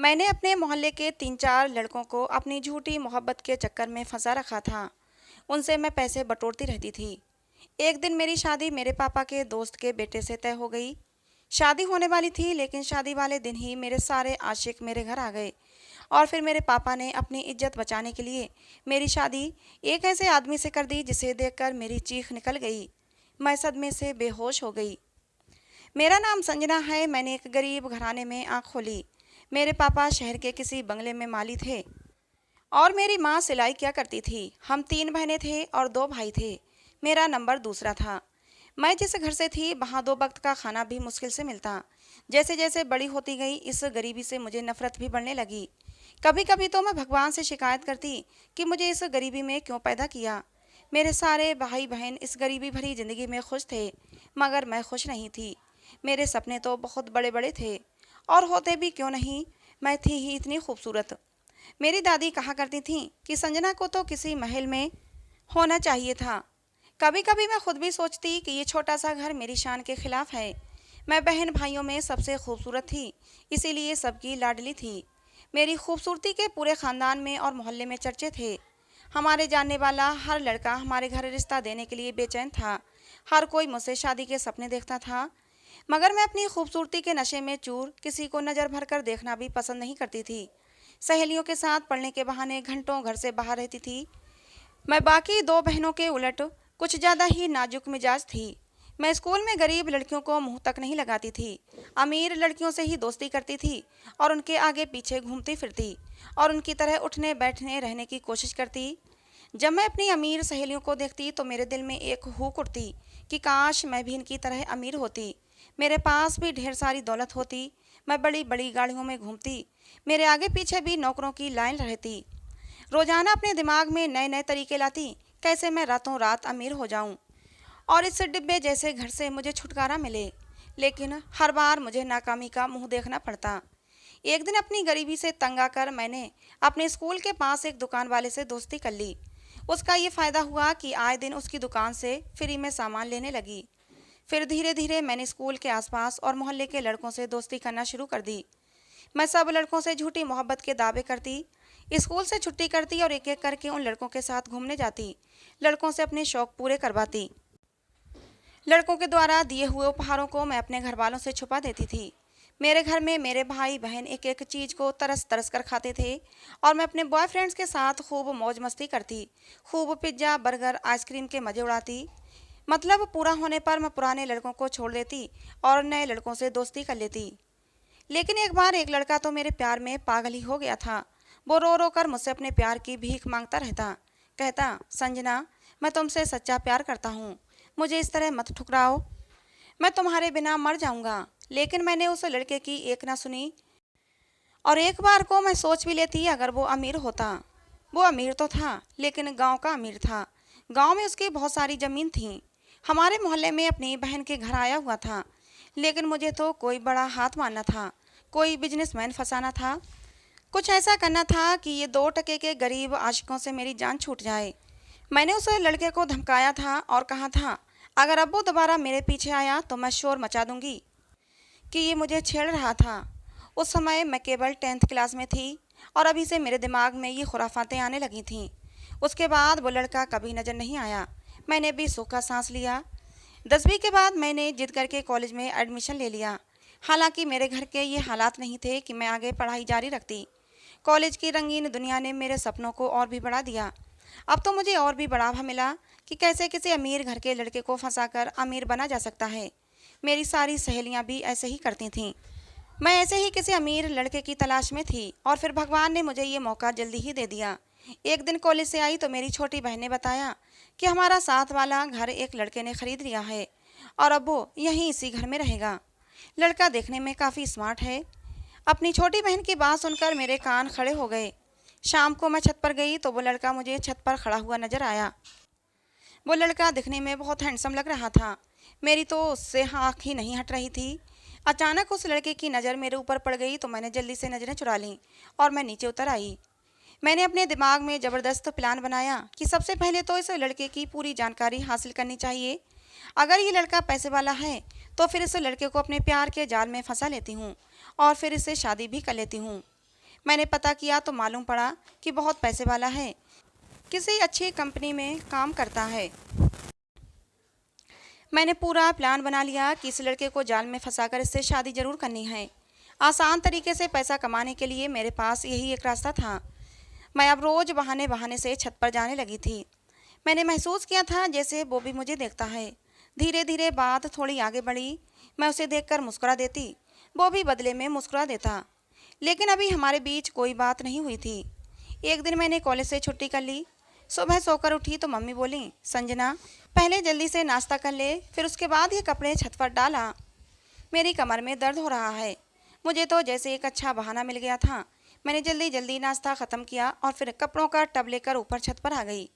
मैंने अपने मोहल्ले के 3-4 लड़कों को अपनी झूठी मोहब्बत के चक्कर में फंसा रखा था। उनसे मैं पैसे बटोरती रहती थी। एक दिन मेरी शादी मेरे पापा के दोस्त के बेटे से तय हो गई। शादी होने वाली थी, लेकिन शादी वाले दिन ही मेरे सारे आशिक मेरे घर आ गए और फिर मेरे पापा ने अपनी इज्जत बचाने के लिए मेरी शादी एक ऐसे आदमी से कर दी जिसे देखकर मेरी चीख निकल गई। मैं सदमे से बेहोश हो गई। मेरा नाम संजना है। मैंने एक गरीब घराने में आँख खोली। मेरे पापा शहर के किसी बंगले में माली थे और मेरी माँ सिलाई किया करती थी। हम 3 बहनें थे और 2 भाई थे। मेरा नंबर दूसरा था। मैं जिस घर से थी वहाँ 2 वक्त का खाना भी मुश्किल से मिलता। जैसे जैसे बड़ी होती गई इस गरीबी से मुझे नफरत भी बढ़ने लगी। कभी कभी तो मैं भगवान से शिकायत करती कि मुझे इस गरीबी में क्यों पैदा किया। मेरे सारे भाई बहन इस गरीबी भरी जिंदगी में खुश थे, मगर मैं खुश नहीं थी। मेरे सपने तो बहुत बड़े बड़े थे, और होते भी क्यों नहीं, मैं थी ही इतनी खूबसूरत। मेरी दादी कहा करती थी कि संजना को तो किसी महल में होना चाहिए था। कभी कभी मैं खुद भी सोचती कि ये छोटा सा घर मेरी शान के खिलाफ है। मैं बहन भाइयों में सबसे खूबसूरत थी, इसीलिए सबकी लाडली थी। मेरी खूबसूरती के पूरे खानदान में और मोहल्ले में चर्चे थे। हमारे जानने वाला हर लड़का हमारे घर रिश्ता देने के लिए बेचैन था। हर कोई मुझसे शादी के सपने देखता था, मगर मैं अपनी खूबसूरती के नशे में चूर किसी को नज़र भरकर देखना भी पसंद नहीं करती थी। सहेलियों के साथ पढ़ने के बहाने घंटों घर से बाहर रहती थी। मैं बाकी 2 बहनों के उलट कुछ ज़्यादा ही नाजुक मिजाज थी। मैं स्कूल में गरीब लड़कियों को मुंह तक नहीं लगाती थी। अमीर लड़कियों से ही दोस्ती करती थी और उनके आगे पीछे घूमती फिरती और उनकी तरह उठने बैठने रहने की कोशिश करती। जब मैं अपनी अमीर सहेलियों को देखती तो मेरे दिल में एक हुक उठती कि काश मैं भी इनकी तरह अमीर होती। मेरे पास भी ढेर सारी दौलत होती। मैं बड़ी बड़ी गाड़ियों में घूमती। मेरे आगे पीछे भी नौकरों की लाइन रहती। रोजाना अपने दिमाग में नए नए तरीके लाती कैसे मैं रातों रात अमीर हो जाऊं और इस डिब्बे जैसे घर से मुझे छुटकारा मिले। लेकिन हर बार मुझे नाकामी का मुंह देखना पड़ता। एक दिन अपनी गरीबी से तंग आकर मैंने अपने स्कूल के पास एक दुकान वाले से दोस्ती कर ली। उसका ये फ़ायदा हुआ कि आए दिन उसकी दुकान से फ्री में सामान लेने लगी। फिर धीरे धीरे मैंने स्कूल के आसपास और मोहल्ले के लड़कों से दोस्ती करना शुरू कर दी। मैं सब लड़कों से झूठी मोहब्बत के दावे करती, स्कूल से छुट्टी करती और एक एक करके उन लड़कों के साथ घूमने जाती। लड़कों से अपने शौक पूरे करवाती। लड़कों के द्वारा दिए हुए उपहारों को मैं अपने घर वालों से छुपा देती थी। मेरे घर में मेरे भाई बहन एक एक चीज़ को तरस तरस कर खाते थे और मैं अपने बॉयफ्रेंड्स के साथ खूब मौज मस्ती करती। खूब पिज्ज़ा बर्गर आइसक्रीम के मज़े उड़ाती। मतलब पूरा होने पर मैं पुराने लड़कों को छोड़ देती और नए लड़कों से दोस्ती कर लेती। लेकिन एक बार एक लड़का तो मेरे प्यार में पागल ही हो गया था। वो रो रो कर मुझसे अपने प्यार की भीख मांगता रहता। कहता, संजना, मैं तुमसे सच्चा प्यार करता हूँ, मुझे इस तरह मत ठुकराओ, मैं तुम्हारे बिना मर जाऊंगा। लेकिन मैंने उस लड़के की एक ना सुनी। और एक बार को मैं सोच भी लेती अगर वो अमीर होता। वो अमीर तो था, लेकिन गांव का अमीर था। गांव में उसकी बहुत सारी ज़मीन थी। हमारे मोहल्ले में अपनी बहन के घर आया हुआ था। लेकिन मुझे तो कोई बड़ा हाथ मारना था, कोई बिजनेसमैन फंसाना था। कुछ ऐसा करना था कि ये 2 टके के गरीब आशिकों से मेरी जान छूट जाए। मैंने उस लड़के को धमकाया था और कहा था, अगर अब वो दोबारा मेरे पीछे आया तो मैं शोर मचा दूंगी कि ये मुझे छेड़ रहा था। उस समय मैं केवल 10th क्लास में थी और अभी से मेरे दिमाग में ये खुराफातें आने लगी थीं। उसके बाद वो लड़का कभी नज़र नहीं आया। मैंने भी सूखा सांस लिया। 10वीं के बाद मैंने जिद करके कॉलेज में एडमिशन ले लिया। हालांकि मेरे घर के ये हालात नहीं थे कि मैं आगे पढ़ाई जारी रखती। कॉलेज की रंगीन दुनिया ने मेरे सपनों को और भी बढ़ा दिया। अब तो मुझे और भी बढ़ावा मिला कि कैसे किसी अमीर घर के लड़के को फंसाकर अमीर बना जा सकता है। मेरी सारी सहेलियां भी ऐसे ही करती थीं। मैं ऐसे ही किसी अमीर लड़के की तलाश में थी और फिर भगवान ने मुझे ये मौका जल्दी ही दे दिया। एक दिन कॉलेज से आई तो मेरी छोटी बहन ने बताया कि हमारा साथ वाला घर एक लड़के ने खरीद लिया है और अब वो यहीं इसी घर में रहेगा। लड़का देखने में काफ़ी स्मार्ट है। अपनी छोटी बहन की बात सुनकर मेरे कान खड़े हो गए। शाम को मैं छत पर गई तो वो लड़का मुझे छत पर खड़ा हुआ नजर आया। वो लड़का दिखने में बहुत हैंडसम लग रहा था। मेरी तो उससे आँख ही नहीं हट रही थी। अचानक उस लड़के की नज़र मेरे ऊपर पड़ गई तो मैंने जल्दी से नज़रें चुरा लीं और मैं नीचे उतर आई। मैंने अपने दिमाग में ज़बरदस्त प्लान बनाया कि सबसे पहले तो इस लड़के की पूरी जानकारी हासिल करनी चाहिए। अगर ये लड़का पैसे वाला है तो फिर इस लड़के को अपने प्यार के जाल में फंसा लेती हूँ और फिर इससे शादी भी कर लेती हूँ। मैंने पता किया तो मालूम पड़ा कि बहुत पैसे वाला है, किसी अच्छी कंपनी में काम करता है। मैंने पूरा प्लान बना लिया कि इस लड़के को जाल में फंसाकर इससे शादी जरूर करनी है। आसान तरीके से पैसा कमाने के लिए मेरे पास यही एक रास्ता था। मैं अब रोज बहाने बहाने से छत पर जाने लगी थी। मैंने महसूस किया था जैसे वो भी मुझे देखता है। धीरे धीरे बात थोड़ी आगे बढ़ी। मैं उसे देखकर मुस्कुरा देती, वो भी बदले में मुस्कुरा देता। लेकिन अभी हमारे बीच कोई बात नहीं हुई थी। एक दिन मैंने कॉलेज से छुट्टी कर ली। सुबह सोकर उठी तो मम्मी बोली, संजना पहले जल्दी से नाश्ता कर ले, फिर उसके बाद ये कपड़े छत पर डाला। मेरी कमर में दर्द हो रहा है। मुझे तो जैसे एक अच्छा बहाना मिल गया था। मैंने जल्दी जल्दी नाश्ता ख़त्म किया और फिर कपड़ों का टब लेकर ऊपर छत पर आ गई।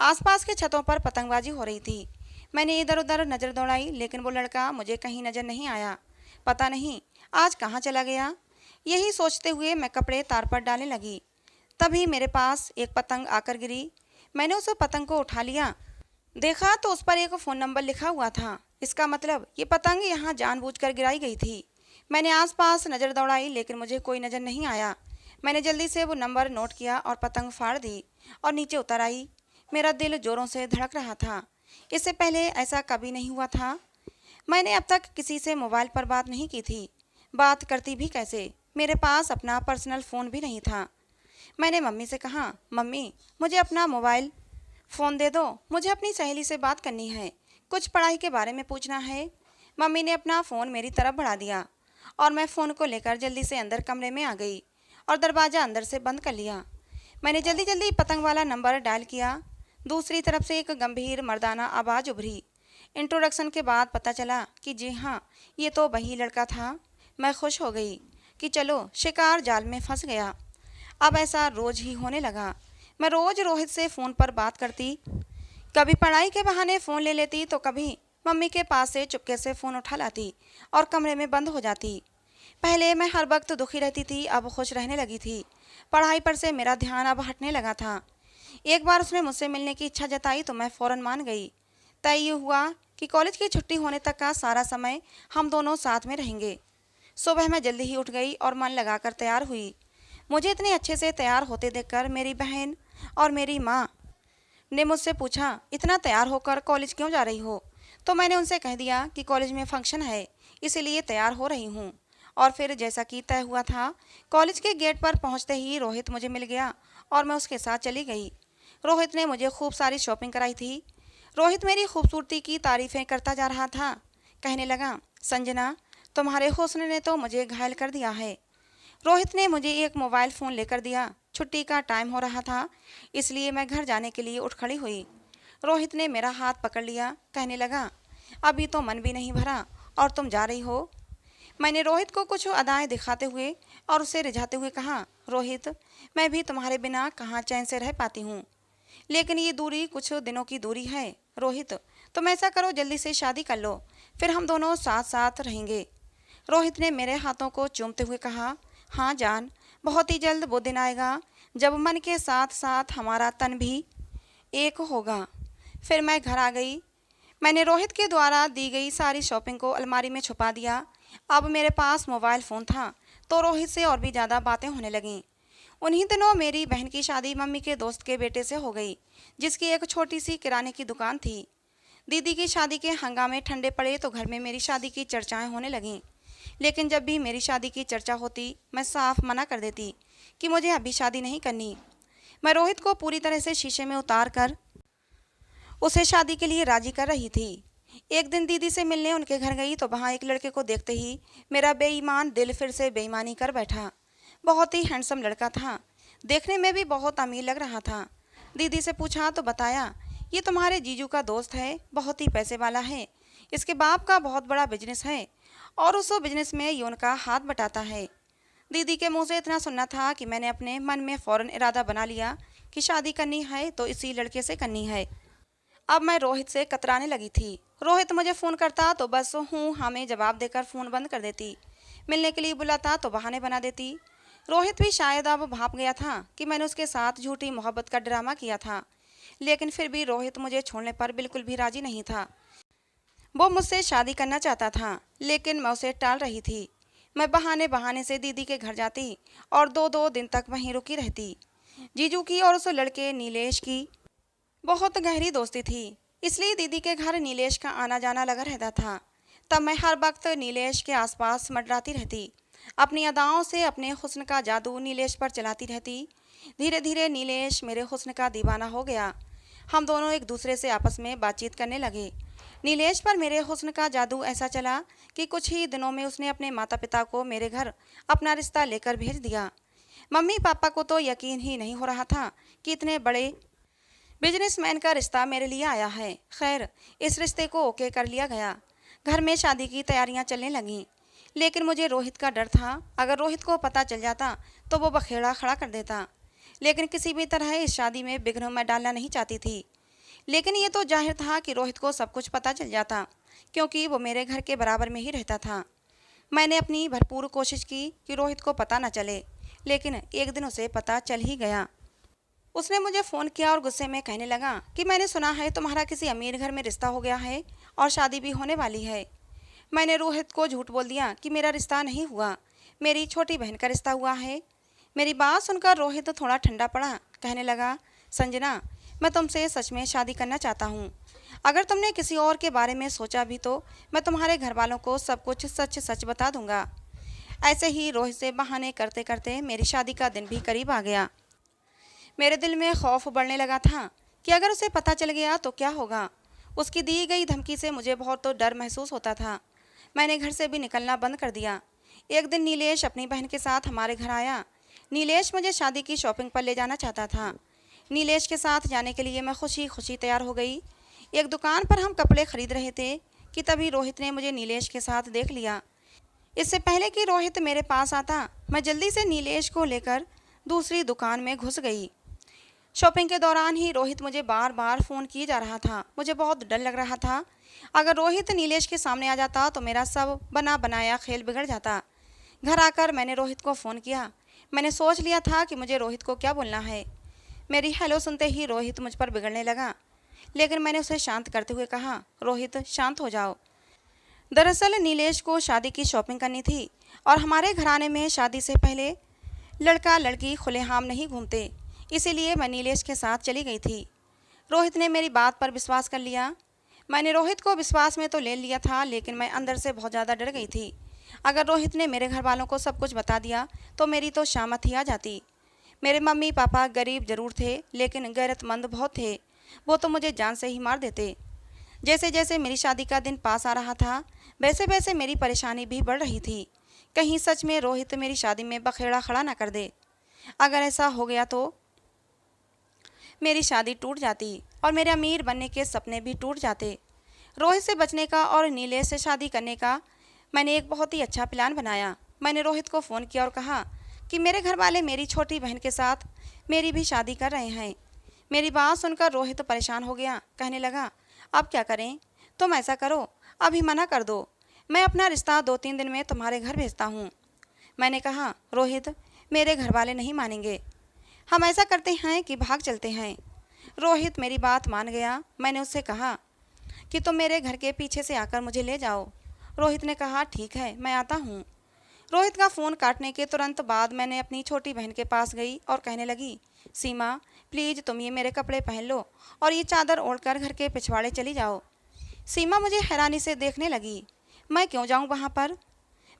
आसपास के छतों पर पतंगबाजी हो रही थी। मैंने इधर उधर नज़र दौड़ाई, लेकिन वो लड़का मुझे कहीं नज़र नहीं आया। पता नहीं आज कहाँ चला गया। यही सोचते हुए मैं कपड़े तार पर डालने लगी। तभी मेरे पास एक पतंग आकर गिरी। मैंने उस पतंग को उठा लिया। देखा तो उस पर एक फ़ोन नंबर लिखा हुआ था। इसका मतलब ये पतंग यहाँ जानबूझकर गिराई गई थी। मैंने आसपास नज़र दौड़ाई, लेकिन मुझे कोई नज़र नहीं आया। मैंने जल्दी से वो नंबर नोट किया और पतंग फाड़ दी और नीचे उतर आई। मेरा दिल ज़ोरों से धड़क रहा था। इससे पहले ऐसा कभी नहीं हुआ था। मैंने अब तक किसी से मोबाइल पर बात नहीं की थी। बात करती भी कैसे? मेरे पास अपना पर्सनल फ़ोन भी नहीं था। मैंने मम्मी से कहा, मम्मी मुझे अपना मोबाइल फ़ोन दे दो, मुझे अपनी सहेली से बात करनी है, कुछ पढ़ाई के बारे में पूछना है। मम्मी ने अपना फ़ोन मेरी तरफ बढ़ा दिया और मैं फ़ोन को लेकर जल्दी से अंदर कमरे में आ गई और दरवाज़ा अंदर से बंद कर लिया। मैंने जल्दी जल्दी पतंग वाला नंबर डायल किया। दूसरी तरफ से एक गंभीर मर्दाना आवाज़ उभरी। इंट्रोडक्शन के बाद पता चला कि जी हाँ, ये तो वही लड़का था। मैं खुश हो गई कि चलो शिकार जाल में फंस गया। अब ऐसा रोज़ ही होने लगा। मैं रोज़ रोहित से फ़ोन पर बात करती। कभी पढ़ाई के बहाने फ़ोन ले लेती तो कभी मम्मी के पास से चुपके से फ़ोन उठा लाती और कमरे में बंद हो जाती। पहले मैं हर वक्त दुखी रहती थी, अब खुश रहने लगी थी। पढ़ाई पर से मेरा ध्यान अब हटने लगा था। एक बार उसने मुझसे मिलने की इच्छा जताई तो मैं फ़ौरन मान गई। तय ये हुआ कि कॉलेज की छुट्टी होने तक का सारा समय हम दोनों साथ में रहेंगे। सुबह मैं जल्दी ही उठ गई और मन लगाकर तैयार हुई। मुझे इतने अच्छे से तैयार होते देखकर मेरी बहन और मेरी माँ ने मुझसे पूछा, इतना तैयार होकर कॉलेज क्यों जा रही हो? तो मैंने उनसे कह दिया कि कॉलेज में फंक्शन है, इसीलिए तैयार हो रही हूँ। और फिर जैसा कि तय हुआ था, कॉलेज के गेट पर पहुँचते ही रोहित मुझे मिल गया और मैं उसके साथ चली गई। रोहित ने मुझे खूब सारी शॉपिंग कराई थी। रोहित मेरी खूबसूरती की तारीफ़ें करता जा रहा था। कहने लगा, संजना तुम्हारे हुस्न ने तो मुझे घायल कर दिया है। रोहित ने मुझे एक मोबाइल फ़ोन लेकर दिया। छुट्टी का टाइम हो रहा था, इसलिए मैं घर जाने के लिए उठ खड़ी हुई। रोहित ने मेरा हाथ पकड़ लिया। कहने लगा, अभी तो मन भी नहीं भरा और तुम जा रही हो। मैंने रोहित को कुछ अदाएं दिखाते हुए और उसे रिझाते हुए कहा, रोहित मैं भी तुम्हारे बिना कहाँ चैन से रह पाती हूँ, लेकिन ये दूरी कुछ दिनों की दूरी है। रोहित तुम ऐसा करो, जल्दी से शादी कर लो, फिर हम दोनों साथ साथ रहेंगे। रोहित ने मेरे हाथों को चूमते हुए कहा, हाँ जान, बहुत ही जल्द वो दिन आएगा जब मन के साथ साथ हमारा तन भी एक होगा। फिर मैं घर आ गई। मैंने रोहित के द्वारा दी गई सारी शॉपिंग को अलमारी में छुपा दिया। अब मेरे पास मोबाइल फ़ोन था तो रोहित से और भी ज़्यादा बातें होने लगीं। उन्हीं दिनों मेरी बहन की शादी मम्मी के दोस्त के बेटे से हो गई, जिसकी एक छोटी सी किराने की दुकान थी। दीदी की शादी के हंगामे ठंडे पड़े तो घर में मेरी शादी की चर्चाएं होने लगीं। लेकिन जब भी मेरी शादी की चर्चा होती, मैं साफ मना कर देती कि मुझे अभी शादी नहीं करनी। मैं रोहित को पूरी तरह से शीशे में उतार कर उसे शादी के लिए राजी कर रही थी। एक दिन दीदी से मिलने उनके घर गई तो वहाँ एक लड़के को देखते ही मेरा बेईमान दिल फिर से बेईमानी कर बैठा। बहुत ही हैंडसम लड़का था, देखने में भी बहुत अमीर लग रहा था। दीदी से पूछा तो बताया, ये तुम्हारे जीजू का दोस्त है, बहुत ही पैसे वाला है, इसके बाप का बहुत बड़ा बिजनेस है और उस बिजनेस में ये उनका हाथ बटाता है। दीदी के मुंह से इतना सुनना था कि मैंने अपने मन में फ़ौरन इरादा बना लिया कि शादी करनी है तो इसी लड़के से करनी है। अब मैं रोहित से कतराने लगी थी। रोहित मुझे फ़ोन करता तो बस हूँ हाँ में जवाब देकर फ़ोन बंद कर देती। मिलने के लिए बुलाता तो बहाने बना देती। रोहित भी शायद अब भाप गया था कि मैंने उसके साथ झूठी मोहब्बत का ड्रामा किया था, लेकिन फिर भी रोहित मुझे छोड़ने पर बिल्कुल भी राजी नहीं था। वो मुझसे शादी करना चाहता था, लेकिन मैं उसे टाल रही थी। मैं बहाने बहाने से दीदी के घर जाती और दो दो दिन तक वहीं रुकी रहती। जीजू की और उस लड़के नीलेश की बहुत गहरी दोस्ती थी, इसलिए दीदी के घर नीलेश का आना जाना लगा रहता था। तब मैं हर वक्त नीलेश के आसपास मंडराती रहती, अपनी अदाओं से अपने हुस्न का जादू नीलेश पर चलाती रहती। धीरे धीरे नीलेश मेरे हुस्न का दीवाना हो गया। हम दोनों एक दूसरे से आपस में बातचीत करने लगे। नीलेश पर मेरे हुस्न का जादू ऐसा चला कि कुछ ही दिनों में उसने अपने माता पिता को मेरे घर अपना रिश्ता लेकर भेज दिया। मम्मी पापा को तो यकीन ही नहीं हो रहा था कि इतने बड़े बिजनेसमैन का रिश्ता मेरे लिए आया है। खैर, इस रिश्ते को ओके कर लिया गया। घर में शादी की तैयारियां चलने लगीं, लेकिन मुझे रोहित का डर था। अगर रोहित को पता चल जाता तो वो बखेड़ा खड़ा कर देता। लेकिन किसी भी तरह इस शादी में विघ्न मैं डालना नहीं चाहती थी। लेकिन ये तो जाहिर था कि रोहित को सब कुछ पता चल जाता, क्योंकि वो मेरे घर के बराबर में ही रहता था। मैंने अपनी भरपूर कोशिश की कि रोहित को पता न चले, लेकिन एक दिन उसे पता चल ही गया। उसने मुझे फ़ोन किया और गुस्से में कहने लगा कि मैंने सुना है तुम्हारा किसी अमीर घर में रिश्ता हो गया है और शादी भी होने वाली है। मैंने रोहित को झूठ बोल दिया कि मेरा रिश्ता नहीं हुआ, मेरी छोटी बहन का रिश्ता हुआ है। मेरी बात सुनकर रोहित थोड़ा ठंडा पड़ा। कहने लगा, संजना, मैं तुमसे सच में शादी करना चाहता हूँ। अगर तुमने किसी और के बारे में सोचा भी तो मैं तुम्हारे घर वालों को सब कुछ सच सच बता दूंगा। ऐसे ही रोहित से बहाने करते करते मेरी शादी का दिन भी करीब आ गया। मेरे दिल में खौफ बढ़ने लगा था कि अगर उसे पता चल गया तो क्या होगा। उसकी दी गई धमकी से मुझे बहुत तो डर महसूस होता था। मैंने घर से भी निकलना बंद कर दिया। एक दिन नीलेश अपनी बहन के साथ हमारे घर आया। नीलेश मुझे शादी की शॉपिंग पर ले जाना चाहता था। नीलेश के साथ जाने के लिए मैं खुशी खुशी तैयार हो गई। एक दुकान पर हम कपड़े खरीद रहे थे कि तभी रोहित ने मुझे नीलेश के साथ देख लिया। इससे पहले कि रोहित मेरे पास आता, मैं जल्दी से नीलेश को लेकर दूसरी दुकान में घुस गई। शॉपिंग के दौरान ही रोहित मुझे बार बार फ़ोन किए जा रहा था। मुझे बहुत डर लग रहा था, अगर रोहित नीलेश के सामने आ जाता तो मेरा सब बना बनाया खेल बिगड़ जाता। घर आकर मैंने रोहित को फ़ोन किया। मैंने सोच लिया था कि मुझे रोहित को क्या बोलना है। मेरी हेलो सुनते ही रोहित मुझ पर बिगड़ने लगा, लेकिन मैंने उसे शांत करते हुए कहा, रोहित शांत हो जाओ। दरअसल नीलेश को शादी की शॉपिंग करनी थी और हमारे घराने में शादी से पहले लड़का लड़की खुलेआम नहीं घूमते, इसीलिए मैं नीलेश के साथ चली गई थी। रोहित ने मेरी बात पर विश्वास कर लिया। मैंने रोहित को विश्वास में तो ले लिया था, लेकिन मैं अंदर से बहुत ज़्यादा डर गई थी। अगर रोहित ने मेरे घर वालों को सब कुछ बता दिया तो मेरी तो शामत ही आ जाती। मेरे मम्मी पापा गरीब जरूर थे, लेकिन गैरतमंद बहुत थे। वो तो मुझे जान से ही मार देते। जैसे जैसे मेरी शादी का दिन पास आ रहा था, वैसे वैसे मेरी परेशानी भी बढ़ रही थी। कहीं सच में रोहित मेरी शादी में बखेड़ा खड़ा ना कर दे। अगर ऐसा हो गया तो मेरी शादी टूट जाती और मेरे अमीर बनने के सपने भी टूट जाते। रोहित से बचने का और नीलेश से शादी करने का मैंने एक बहुत ही अच्छा प्लान बनाया। मैंने रोहित को फ़ोन किया और कहा कि मेरे घर वाले मेरी छोटी बहन के साथ मेरी भी शादी कर रहे हैं। मेरी बात सुनकर रोहित परेशान हो गया। कहने लगा, अब क्या करें? तुम ऐसा करो, अभी मना कर दो। मैं अपना रिश्ता 2-3 दिन में तुम्हारे घर भेजता हूँ। मैंने कहा, रोहित, मेरे घर वाले नहीं मानेंगे। हम ऐसा करते हैं कि भाग चलते हैं। रोहित मेरी बात मान गया। मैंने उससे कहा कि तुम मेरे घर के पीछे से आकर मुझे ले जाओ। रोहित ने कहा, ठीक है, मैं आता हूँ। रोहित का फ़ोन काटने के तुरंत बाद मैंने अपनी छोटी बहन के पास गई और कहने लगी, सीमा, प्लीज़ तुम ये मेरे कपड़े पहन लो और ये चादर ओढ़कर घर के पिछवाड़े चली जाओ। सीमा मुझे हैरानी से देखने लगी। मैं क्यों जाऊँ वहाँ पर?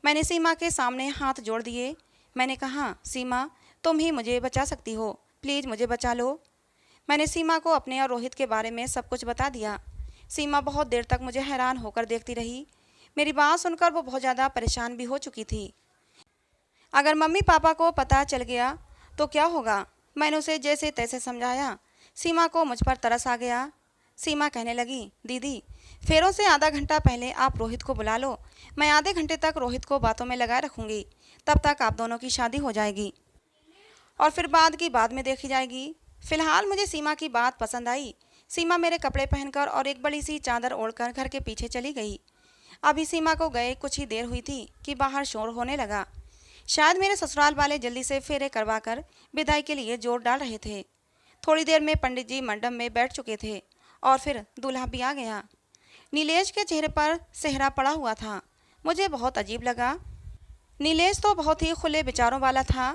मैंने सीमा के सामने हाथ जोड़ दिए। मैंने कहा, सीमा, तुम ही मुझे बचा सकती हो, प्लीज़ मुझे बचा लो। मैंने सीमा को अपने और रोहित के बारे में सब कुछ बता दिया। सीमा बहुत देर तक मुझे हैरान होकर देखती रही। मेरी बात सुनकर वो बहुत ज़्यादा परेशान भी हो चुकी थी। अगर मम्मी पापा को पता चल गया तो क्या होगा? मैंने उसे जैसे तैसे समझाया। सीमा को मुझ पर तरस आ गया। सीमा कहने लगी, दीदी, फेरों से आधा घंटा पहले आप रोहित को बुला लो। मैं आधे घंटे तक रोहित को बातों में लगाए रखूँगी। तब तक आप दोनों की शादी हो जाएगी और फिर बाद की बाद में देखी जाएगी। फिलहाल मुझे सीमा की बात पसंद आई। सीमा मेरे कपड़े पहनकर और एक बड़ी सी चादर ओढ़कर घर के पीछे चली गई। अभी सीमा को गए कुछ ही देर हुई थी कि बाहर शोर होने लगा। शायद मेरे ससुराल वाले जल्दी से फेरे करवाकर विदाई के लिए जोर डाल रहे थे। थोड़ी देर में पंडित जी मंडप में बैठ चुके थे और फिर दूल्हा भी आ गया। नीलेश के चेहरे पर सेहरा पड़ा हुआ था। मुझे बहुत अजीब लगा। नीलेश तो बहुत ही खुले विचारों वाला था,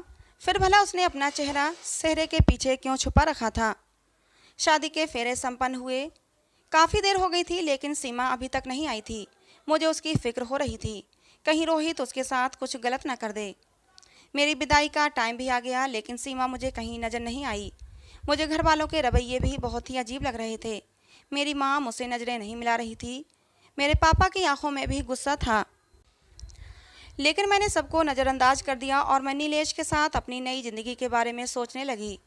फिर भला उसने अपना चेहरा सेहरे के पीछे क्यों छुपा रखा था। शादी के फेरे संपन्न हुए। काफ़ी देर हो गई थी लेकिन सीमा अभी तक नहीं आई थी। मुझे उसकी फिक्र हो रही थी, कहीं रोहित उसके साथ कुछ गलत ना कर दे। मेरी विदाई का टाइम भी आ गया लेकिन सीमा मुझे कहीं नज़र नहीं आई। मुझे घर वालों के रवैये भी बहुत ही अजीब लग रहे थे। मेरी माँ मुझसे नज़रें नहीं मिला रही थी। मेरे पापा की आंखों में भी गुस्सा था, लेकिन मैंने सबको नज़रअंदाज कर दिया और मैं नीलेश के साथ अपनी नई ज़िंदगी के बारे में सोचने लगी।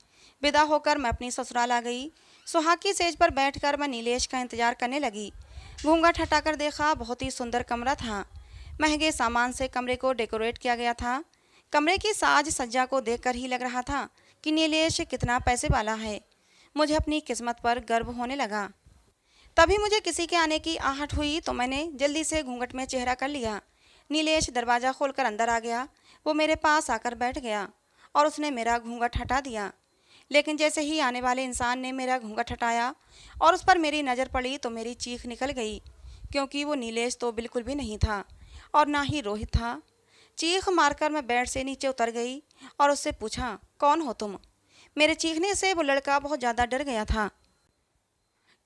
विदा होकर मैं अपनी ससुराल आ गई। सुहाग की सेज पर बैठकर मैं नीलेश का इंतजार करने लगी। घूंघट हटाकर देखा, बहुत ही सुंदर कमरा था। महंगे सामान से कमरे को डेकोरेट किया गया था। कमरे की साज सज्जा को देखकर ही लग रहा था कि नीलेश कितना पैसे वाला है। मुझे अपनी किस्मत पर गर्व होने लगा। तभी मुझे किसी के आने की आहट हुई तो मैंने जल्दी से घूंघट में चेहरा कर लिया। नीलेश दरवाज़ा खोलकर अंदर आ गया। वो मेरे पास आकर बैठ गया और उसने मेरा घूंघट हटा दिया। लेकिन जैसे ही आने वाले इंसान ने मेरा घूंघट हटाया और उस पर मेरी नज़र पड़ी तो मेरी चीख निकल गई, क्योंकि वो नीलेश तो बिल्कुल भी नहीं था और ना ही रोहित था। चीख मारकर मैं बेड से नीचे उतर गई और उससे पूछा, कौन हो तुम? मेरे चीखने से वो लड़का बहुत ज़्यादा डर गया था।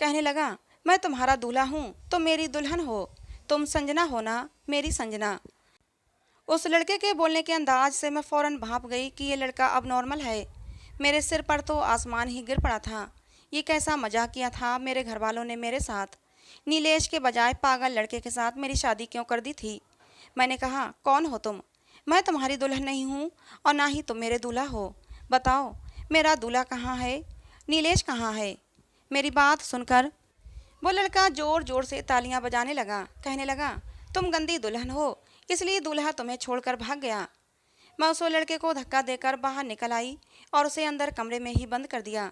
कहने लगा, मैं तुम्हारा दूल्हा हूँ, तुम मेरी दुल्हन हो। तुम संजना हो ना, मेरी संजना। उस लड़के के बोलने के अंदाज से मैं फ़ौरन भाप गई कि ये लड़का अब नॉर्मल है। मेरे सिर पर तो आसमान ही गिर पड़ा था। ये कैसा मजाक किया था मेरे घर वालों ने मेरे साथ। नीलेश के बजाय पागल लड़के के साथ मेरी शादी क्यों कर दी थी। मैंने कहा, कौन हो तुम? मैं तुम्हारी दुल्हन नहीं हूँ और ना ही तुम मेरे दूल्हा हो। बताओ, मेरा दूल्हा कहाँ है? नीलेश कहाँ है? मेरी बात सुनकर वो लड़का जोर जोर से तालियां बजाने लगा। कहने लगा, तुम गंदी दुल्हन हो, इसलिए दूल्हा तुम्हें छोड़कर भाग गया। मैं उस लड़के को धक्का देकर बाहर निकल आई और उसे अंदर कमरे में ही बंद कर दिया,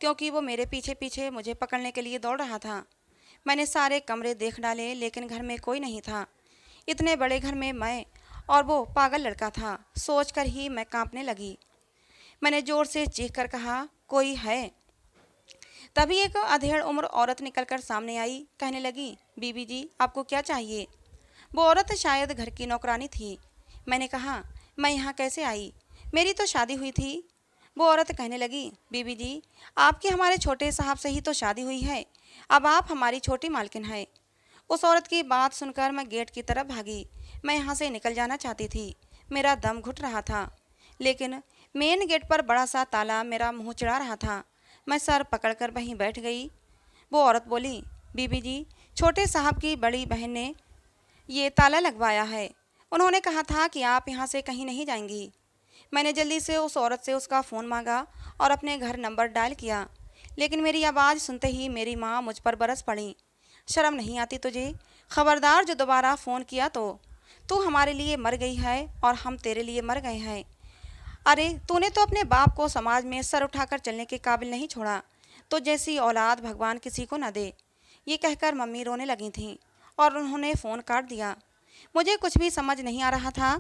क्योंकि वो मेरे पीछे पीछे मुझे पकड़ने के लिए दौड़ रहा था। मैंने सारे कमरे देख डाले लेकिन घर में कोई नहीं था। इतने बड़े घर में मैं और वो पागल लड़का था, सोचकर ही मैं कांपने लगी। मैंने जोर से चीख कर कहा, कोई है? तभी एक अधेड़ उम्र औरत निकलकर सामने आई। कहने लगी, बीबी जी, आपको क्या चाहिए? वो औरत शायद घर की नौकरानी थी। मैंने कहा, मैं यहाँ कैसे आई? मेरी तो शादी हुई थी। वो औरत कहने लगी, बीबी जी, आपकी हमारे छोटे साहब से ही तो शादी हुई है, अब आप हमारी छोटी मालकिन हैं। उस औरत की बात सुनकर मैं गेट की तरफ भागी। मैं यहाँ से निकल जाना चाहती थी। मेरा दम घुट रहा था, लेकिन मेन गेट पर बड़ा सा ताला मेरा मुंह चिढ़ा रहा था। मैं सर पकड़कर वहीं बैठ गई। वो औरत बोली, बीबी जी, छोटे साहब की बड़ी बहन ने ये ताला लगवाया है। उन्होंने कहा था कि आप यहाँ से कहीं नहीं जाएंगी। मैंने जल्दी से उस औरत से उसका फ़ोन मांगा और अपने घर नंबर डायल किया, लेकिन मेरी आवाज़ सुनते ही मेरी माँ मुझ पर बरस पड़ी। शर्म नहीं आती तुझे? खबरदार जो दोबारा फ़ोन किया तो तू हमारे लिए मर गई है और हम तेरे लिए मर गए हैं। अरे, तूने तो अपने बाप को समाज में सर उठाकर चलने के काबिल नहीं छोड़ा। तो जैसी औलाद भगवान किसी को न दे। ये कहकर मम्मी रोने लगी थीं और उन्होंने फ़ोन काट दिया। मुझे कुछ भी समझ नहीं आ रहा था,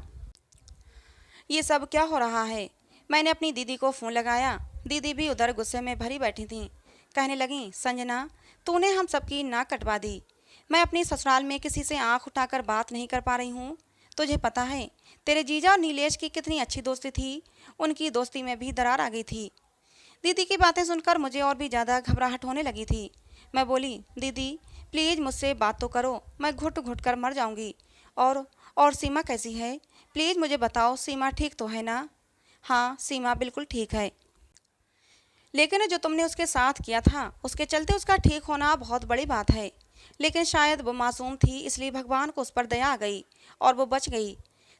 ये सब क्या हो रहा है। मैंने अपनी दीदी को फ़ोन लगाया। दीदी भी उधर गुस्से में भरी बैठी थीं। कहने लगी, संजना, तूने हम सबकी नाक कटवा दी। मैं अपनी ससुराल में किसी से आंख उठाकर बात नहीं कर पा रही हूँ। तुझे पता है तेरे जीजा और नीलेश की कितनी अच्छी दोस्ती थी। उनकी दोस्ती में भी दरार आ गई थी। दीदी की बातें सुनकर मुझे और भी ज़्यादा घबराहट होने लगी थी। मैं बोली, दीदी प्लीज़ मुझसे बात तो करो, मैं घुट घुट कर मर जाऊंगी। और सीमा कैसी है? प्लीज़ मुझे बताओ, सीमा ठीक तो है ना? हाँ, सीमा बिल्कुल ठीक है, लेकिन जो तुमने उसके साथ किया था उसके चलते उसका ठीक होना बहुत बड़ी बात है। लेकिन शायद वो मासूम थी, इसलिए भगवान को उस पर दया आ गई और वो बच गई।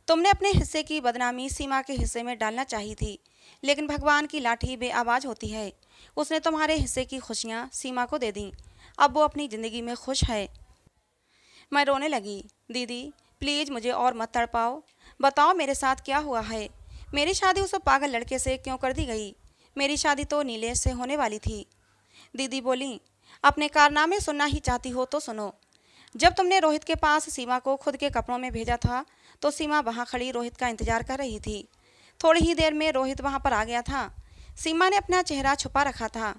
तुमने अपने हिस्से की बदनामी सीमा के हिस्से में डालना चाहिए थी, लेकिन भगवान की लाठी बेआवाज़ होती है। उसने तुम्हारे हिस्से की खुशियाँ सीमा को दे दी। अब वो अपनी ज़िंदगी में खुश है। मैं रोने लगी। दीदी प्लीज़ मुझे और मत तड़पाओ। बताओ मेरे साथ क्या हुआ है। मेरी शादी उस पागल लड़के से क्यों कर दी गई? मेरी शादी तो नीलेश से होने वाली थी। दीदी बोली, अपने कारनामे सुनना ही चाहती हो तो सुनो। जब तुमने रोहित के पास सीमा को खुद के कपड़ों में भेजा था तो सीमा वहाँ खड़ी रोहित का इंतजार कर रही थी। थोड़ी ही देर में रोहित वहाँ पर आ गया था। सीमा ने अपना चेहरा छुपा रखा था।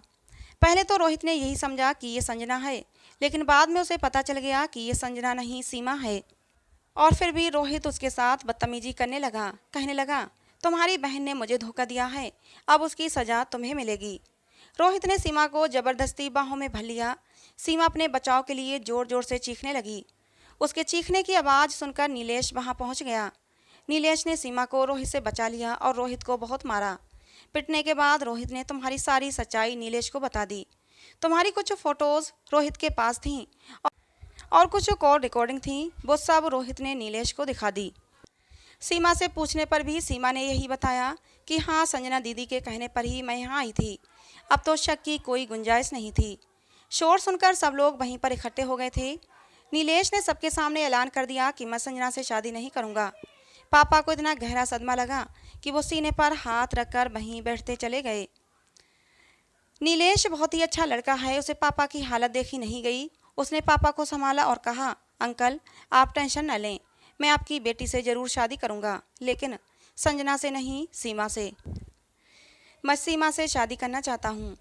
पहले तो रोहित ने यही समझा कि ये संजना है, लेकिन बाद में उसे पता चल गया कि ये संजना नहीं, सीमा है। और फिर भी रोहित उसके साथ बदतमीजी करने लगा। कहने लगा, तुम्हारी बहन ने मुझे धोखा दिया है, अब उसकी सजा तुम्हें मिलेगी। रोहित ने सीमा को जबरदस्ती बाहों में भर लिया। सीमा अपने बचाव के लिए जोर जोर से चीखने लगी। उसके चीखने की आवाज़ सुनकर नीलेश वहां पहुंच गया। नीलेश ने सीमा को रोहित से बचा लिया और रोहित को बहुत मारा। पिटने के बाद रोहित ने तुम्हारी सारी सच्चाई नीलेश को बता दी। तुम्हारी कुछ फोटोज रोहित के पास थीं और कुछ कॉल रिकॉर्डिंग थी, वो सब रोहित ने नीलेश को दिखा दी। सीमा से पूछने पर भी सीमा ने यही बताया कि हाँ, संजना दीदी के कहने पर ही मैं यहाँ आई थी। अब तो शक की कोई गुंजाइश नहीं थी। शोर सुनकर सब लोग वहीं पर इकट्ठे हो गए थे। नीलेश ने सबके सामने ऐलान कर दिया कि मैं संजना से शादी नहीं करूँगा। पापा को इतना गहरा सदमा लगा कि वो सीने पर हाथ रखकर वहीं बैठते चले गए। नीलेश बहुत ही अच्छा लड़का है, उसे पापा की हालत देखी नहीं गई। उसने पापा को संभाला और कहा, अंकल आप टेंशन न लें, मैं आपकी बेटी से ज़रूर शादी करूँगा, लेकिन संजना से नहीं, सीमा से। मैं सीमा से शादी करना चाहता हूँ।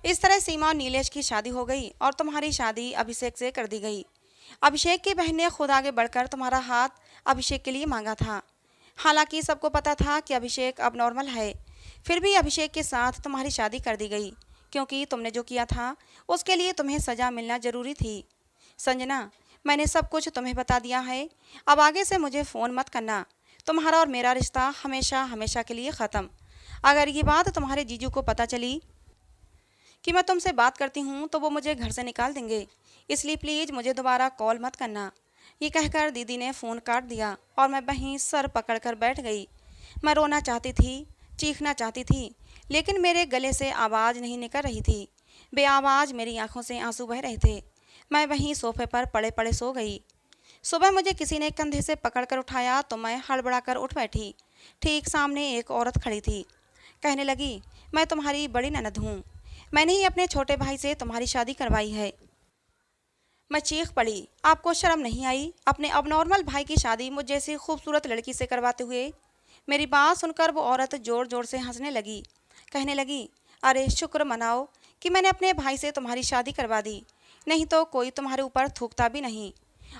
इस तरह सीमा और नीलेश की शादी हो गई और तुम्हारी शादी अभिषेक से कर दी गई। अभिषेक की बहन ने खुद आगे बढ़कर तुम्हारा हाथ अभिषेक के लिए मांगा था। हालांकि सबको पता था कि अभिषेक अब नॉर्मल है, फिर भी अभिषेक के साथ तुम्हारी शादी कर दी गई, क्योंकि तुमने जो किया था उसके लिए तुम्हें सज़ा मिलना ज़रूरी थी। संजना, मैंने सब कुछ तुम्हें बता दिया है, अब आगे से मुझे फ़ोन मत करना। तुम्हारा और मेरा रिश्ता हमेशा हमेशा के लिए ख़त्म। अगर ये बात तुम्हारे जीजू को पता चली कि मैं तुमसे बात करती हूँ तो वो मुझे घर से निकाल देंगे, इसलिए प्लीज़ मुझे दोबारा कॉल मत करना। ये कहकर दीदी ने फ़ोन काट दिया और मैं वहीं सर पकड़कर बैठ गई। मैं रोना चाहती थी, चीखना चाहती थी, लेकिन मेरे गले से आवाज़ नहीं निकल रही थी। बेआवाज़ मेरी आंखों से आंसू बह रहे थे। मैं वहीं सोफे पर पड़े पड़े सो गई। सुबह मुझे किसी ने कंधे से पकड़कर उठाया तो मैं हड़बड़ाकर उठ बैठी। ठीक सामने एक औरत खड़ी थी। कहने लगी, मैं तुम्हारी बड़ी ननद हूँ, मैंने ही अपने छोटे भाई से तुम्हारी शादी करवाई है। मैं चीख पड़ी, आपको शर्म नहीं आई अपने अबनॉर्मल भाई की शादी मुझ जैसी खूबसूरत लड़की से करवाते हुए? मेरी बात सुनकर वो औरत ज़ोर ज़ोर से हंसने लगी। कहने लगी, अरे शुक्र मनाओ कि मैंने अपने भाई से तुम्हारी शादी करवा दी, नहीं तो कोई तुम्हारे ऊपर थूकता भी नहीं।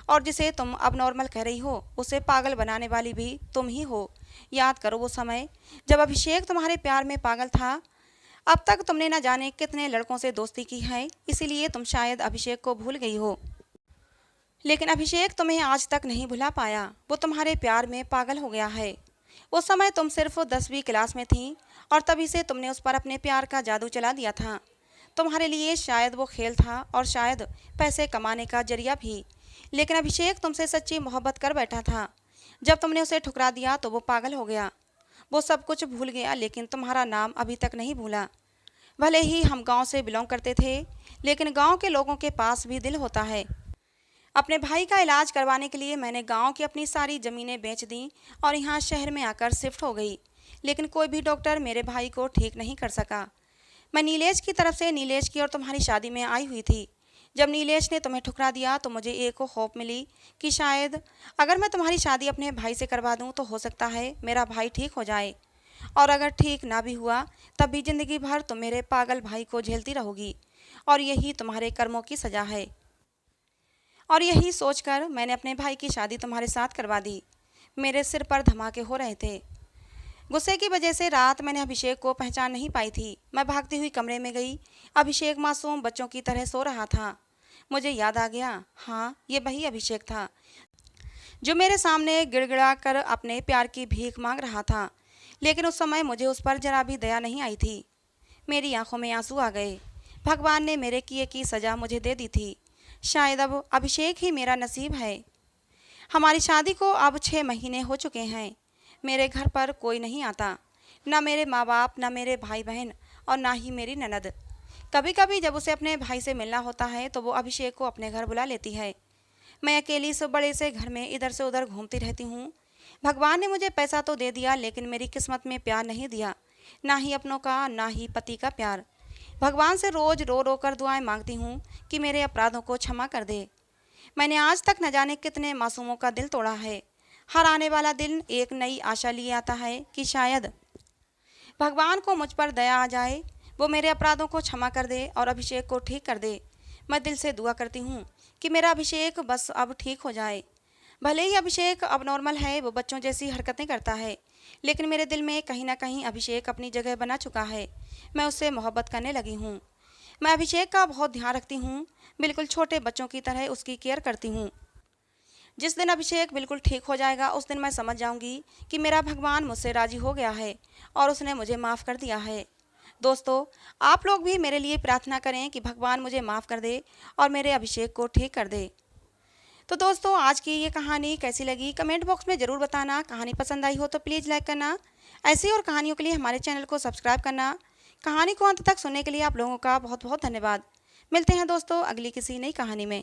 और जिसे तुम अबनॉर्मल कह रही हो उसे पागल बनाने वाली भी तुम ही हो। याद करो वो समय जब अभिषेक तुम्हारे प्यार में पागल था। अब तक तुमने न जाने कितने लड़कों से दोस्ती की है, इसीलिए तुम शायद अभिषेक को भूल गई हो, लेकिन अभिषेक तुम्हें आज तक नहीं भुला पाया। वो तुम्हारे प्यार में पागल हो गया है। उस समय तुम सिर्फ 10वीं क्लास में थी और तभी से तुमने उस पर अपने प्यार का जादू चला दिया था। तुम्हारे लिए शायद वो खेल था और शायद पैसे कमाने का जरिया भी, लेकिन अभिषेक तुमसे सच्ची मोहब्बत कर बैठा था। जब तुमने उसे ठुकरा दिया तो वो पागल हो गया। वो सब कुछ भूल गया, लेकिन तुम्हारा नाम अभी तक नहीं भूला। भले ही हम गांव से बिलोंग करते थे, लेकिन गांव के लोगों के पास भी दिल होता है। अपने भाई का इलाज करवाने के लिए मैंने गांव की अपनी सारी ज़मीनें बेच दी और यहाँ शहर में आकर शिफ्ट हो गई, लेकिन कोई भी डॉक्टर मेरे भाई को ठीक नहीं कर सका। मैं नीलेश की तरफ से नीलेश की और तुम्हारी शादी में आई हुई थी। जब नीलेश ने तुम्हें ठुकरा दिया तो मुझे एक होप मिली कि शायद अगर मैं तुम्हारी शादी अपने भाई से करवा दूँ तो हो सकता है मेरा भाई ठीक हो जाए, और अगर ठीक ना भी हुआ तब भी ज़िंदगी भर तुम मेरे पागल भाई को झेलती रहोगी, और यही तुम्हारे कर्मों की सज़ा है। और यही सोचकर मैंने अपने भाई की शादी तुम्हारे साथ करवा दी। मेरे सिर पर धमाके हो रहे थे। गुस्से की वजह से रात मैंने अभिषेक को पहचान नहीं पाई थी। मैं भागती हुई कमरे में गई। अभिषेक मासूम बच्चों की तरह सो रहा था। मुझे याद आ गया, हाँ ये वही अभिषेक था जो मेरे सामने गिड़गिड़ा कर अपने प्यार की भीख मांग रहा था, लेकिन उस समय मुझे उस पर जरा भी दया नहीं आई थी। मेरी आंखों में आंसू आ गए। भगवान ने मेरे किए की सज़ा मुझे दे दी थी। शायद अब अभिषेक ही मेरा नसीब है। हमारी शादी को अब 6 महीने हो चुके हैं। मेरे घर पर कोई नहीं आता, ना मेरे माँ बाप, ना मेरे भाई बहन और ना ही मेरी ननद। कभी कभी जब उसे अपने भाई से मिलना होता है तो वो अभिषेक को अपने घर बुला लेती है। मैं अकेली से बड़े से घर में इधर से उधर घूमती रहती हूँ। भगवान ने मुझे पैसा तो दे दिया, लेकिन मेरी किस्मत में प्यार नहीं दिया, ना ही अपनों का, ना ही पति का प्यार। भगवान से रोज़ रो रो कर दुआएं मांगती हूँ कि मेरे अपराधों को क्षमा कर दे। मैंने आज तक न जाने कितने मासूमों का दिल तोड़ा है। हर आने वाला दिन एक नई आशा लिए आता है कि शायद भगवान को मुझ पर दया आ जाए, वो मेरे अपराधों को क्षमा कर दे और अभिषेक को ठीक कर दे। मैं दिल से दुआ करती हूँ कि मेरा अभिषेक बस अब ठीक हो जाए। भले ही अभिषेक अब नॉर्मल है, वो बच्चों जैसी हरकतें करता है, लेकिन मेरे दिल में कहीं ना कहीं अभिषेक अपनी जगह बना चुका है। मैं उससे मोहब्बत करने लगी हूँ। मैं अभिषेक का बहुत ध्यान रखती हूँ, बिल्कुल छोटे बच्चों की तरह उसकी केयर करती हूँ। जिस दिन अभिषेक बिल्कुल ठीक हो जाएगा, उस दिन मैं समझ जाऊंगी कि मेरा भगवान मुझसे राजी हो गया है और उसने मुझे माफ़ कर दिया है। दोस्तों, आप लोग भी मेरे लिए प्रार्थना करें कि भगवान मुझे माफ़ कर दे और मेरे अभिषेक को ठीक कर दे। तो दोस्तों, आज की ये कहानी कैसी लगी कमेंट बॉक्स में ज़रूर बताना। कहानी पसंद आई हो तो प्लीज़ लाइक करना। ऐसी और कहानियों के लिए हमारे चैनल को सब्सक्राइब करना। कहानी को अंत तक सुनने के लिए आप लोगों का बहुत बहुत धन्यवाद। मिलते हैं दोस्तों अगली किसी नई कहानी में।